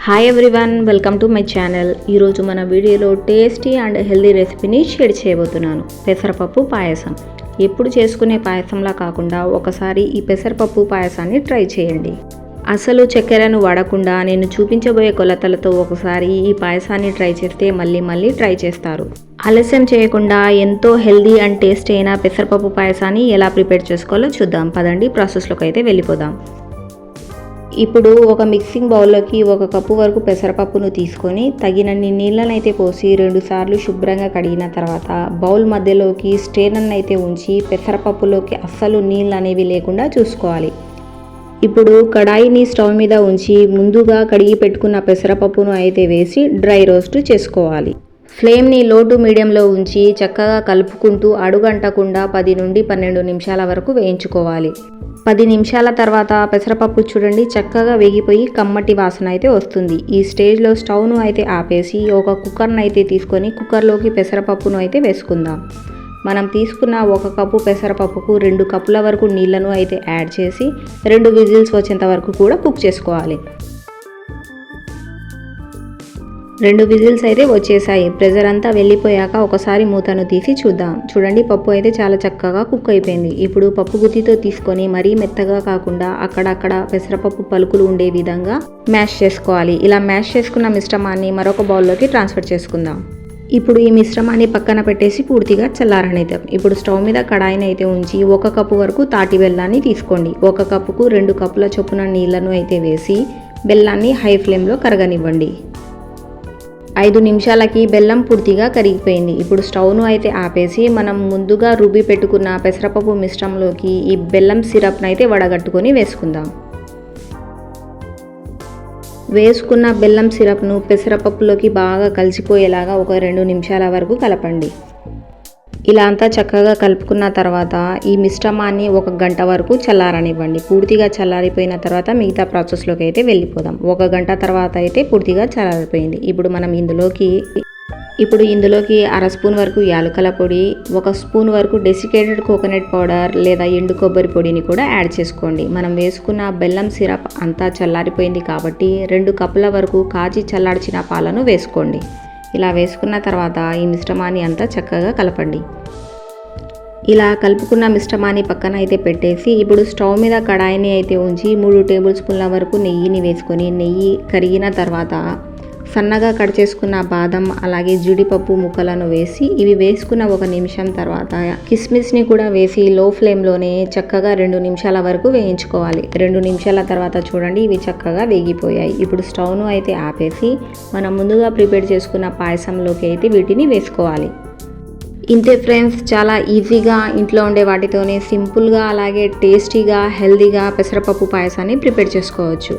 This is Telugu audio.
Hi everyone, welcome to my channel. ఈరోజు మన వీడియోలో టేస్టీ అండ్ హెల్దీ రెసిపీని షేర్ చేయబోతున్నాను. పెసరపప్పు పాయసం. ఎప్పుడు చేసుకునే పాయసంలా కాకుండా ఒకసారి ఈ పెసరపప్పు పాయసాన్ని ట్రై చేయండి. అసలు చక్కెరను వాడకుండా నేను చూపించబోయే కొలతలతో ఒకసారి ఈ పాయసాన్ని ట్రై చేస్తే మళ్ళీ ట్రై చేస్తారు. ఆలస్యం చేయకుండా ఎంతో హెల్దీ అండ్ టేస్టీ అయిన పెసరపప్పు పాయసాన్ని ఎలా ప్రిపేర్ చేసుకోవాలో చూద్దాం. పదండి ప్రాసెస్లోకి అయితే వెళ్ళిపోదాం. ఇప్పుడు ఒక మిక్సింగ్ బౌల్లోకి 1 కప్పు వరకు పెసరపప్పును తీసుకొని తగినన్ని నీళ్ళను అయితే పోసి 2 సార్లు శుభ్రంగా కడిగిన తర్వాత బౌల్ మధ్యలోకి స్ట్రెయినర్ని అయితే ఉంచి పెసరపప్పులోకి అస్సలు నీళ్ళు అనేవి లేకుండా చూసుకోవాలి. ఇప్పుడు కడాయిని స్టవ్ మీద ఉంచి ముందుగా కడిగి పెట్టుకున్న పెసరపప్పును అయితే వేసి డ్రై రోస్ట్ చేసుకోవాలి. ఫ్లేమ్ని లో టు మీడియంలో ఉంచి చక్కగా కలుపుకుంటూ అడుగంటకుండా 10 నుండి 12 నిమిషాల వరకు వేయించుకోవాలి. 10 నిమిషాల తర్వాత పెసరపప్పు చూడండి చక్కగా వేగిపోయి కమ్మటి వాసన అయితే వస్తుంది. ఈ స్టేజ్లో స్టవ్ను అయితే ఆపేసి ఒక కుక్కర్ను అయితే తీసుకొని కుక్కర్లోకి పెసరపప్పును అయితే వేసుకుందాం. మనం తీసుకున్న 1 కప్పు పెసరపప్పుకు 2 కప్పుల వరకు నీళ్లను అయితే యాడ్ చేసి 2 విజిల్స్ వచ్చేంత వరకు కూడా కుక్ చేసుకోవాలి. 2 విజిల్స్ అయితే వచ్చేసాయి. ప్రెజర్ అంతా వెళ్ళిపోయాక ఒకసారి మూతను తీసి చూద్దాం. చూడండి పప్పు అయితే చాలా చక్కగా కుక్ అయిపోయింది. ఇప్పుడు పప్పు గుత్తితో తీసుకొని మరీ మెత్తగా కాకుండా అక్కడక్కడ పెసరపప్పు పలుకులు ఉండే విధంగా మ్యాష్ చేసుకోవాలి. ఇలా మ్యాష్ చేసుకున్న మిశ్రమాన్ని మరొక బౌల్లోకి ట్రాన్స్ఫర్ చేసుకుందాం. ఇప్పుడు ఈ మిశ్రమాన్ని పక్కన పెట్టేసి పూర్తిగా చల్లారనిద్దాం. ఇప్పుడు స్టవ్ మీద కడాయిని అయితే ఉంచి 1 కప్పు వరకు తాటి బెల్లాన్ని తీసుకోండి. 1 కప్పుకు 2 కప్పుల చొప్పున నీళ్లను అయితే వేసి బెల్లాన్ని హై ఫ్లేమ్లో కరగనివ్వండి. 5 నిమిషాలకి బెల్లం పూర్తిగా కరిగిపోయింది. ఇప్పుడు స్టవ్ను అయితే ఆపేసి మనం ముందుగా రుబ్బి పెట్టుకున్న పెసరపప్పు మిశ్రమంలోకి ఈ బెల్లం సిరప్ను అయితే వడగట్టుకొని వేసుకుందాం. వేసుకున్న బెల్లం సిరప్ను పెసరపప్పులోకి బాగా కలిసిపోయేలాగా ఒక 2 నిమిషాల వరకు కలపండి. ఇలా అంతా చక్కగా కలుపుకున్న తర్వాత ఈ మిశ్రమాన్ని 1 గంట వరకు చల్లారనివ్వండి. పూర్తిగా చల్లారిపోయిన తర్వాత మిగతా ప్రాసెస్లోకి అయితే వెళ్ళిపోదాం. 1 గంట తర్వాత అయితే పూర్తిగా చల్లారిపోయింది. ఇప్పుడు మనం ఇందులోకి 1/2 స్పూన్ వరకు యాలకుల పొడి, 1 స్పూన్ వరకు డెసికేటెడ్ కోకోనట్ పౌడర్ లేదా ఎండు కొబ్బరి పొడిని కూడా యాడ్ చేసుకోండి. మనం వేసుకున్న బెల్లం సిరప్ అంతా చల్లారిపోయింది కాబట్టి 2 కప్పుల వరకు కాచి చల్లార్చిన పాలను వేసుకోండి. ఇలా వేసుకున్న తర్వాత ఈ మిశ్రమాన్ని అంతా చక్కగా కలపండి. ఇలా కలుపుకున్న మిశ్రమాన్ని పక్కన అయితే పెట్టేసి ఇప్పుడు స్టవ్ మీద కడాయిని అయితే ఉంచి 3 టేబుల్ స్పూన్ల వరకు నెయ్యిని వేసుకొని నెయ్యి కరిగిన తర్వాత సన్నగా కట్ చేసుకున్న బాదం అలాగే జీడిపప్పు ముక్కలను వేసి ఇవి వేసుకున్న 1 నిమిషం తర్వాత కిస్మిస్ని కూడా వేసి లో ఫ్లేమ్లోనే చక్కగా 2 నిమిషాల వరకు వేయించుకోవాలి. 2 నిమిషాల తర్వాత చూడండి ఇవి చక్కగా వేగిపోయాయి. ఇప్పుడు స్టవ్ను అయితే ఆపేసి మనం ముందుగా ప్రిపేర్ చేసుకున్న పాయసంలోకి అయితే వీటిని వేసుకోవాలి. ఇంతే ఫ్రెండ్స్, చాలా ఈజీగా ఇంట్లో ఉండే వాటితోనే సింపుల్గా అలాగే టేస్టీగా హెల్దీగా పెసరపప్పు పాయసాన్ని ప్రిపేర్ చేసుకోవచ్చు.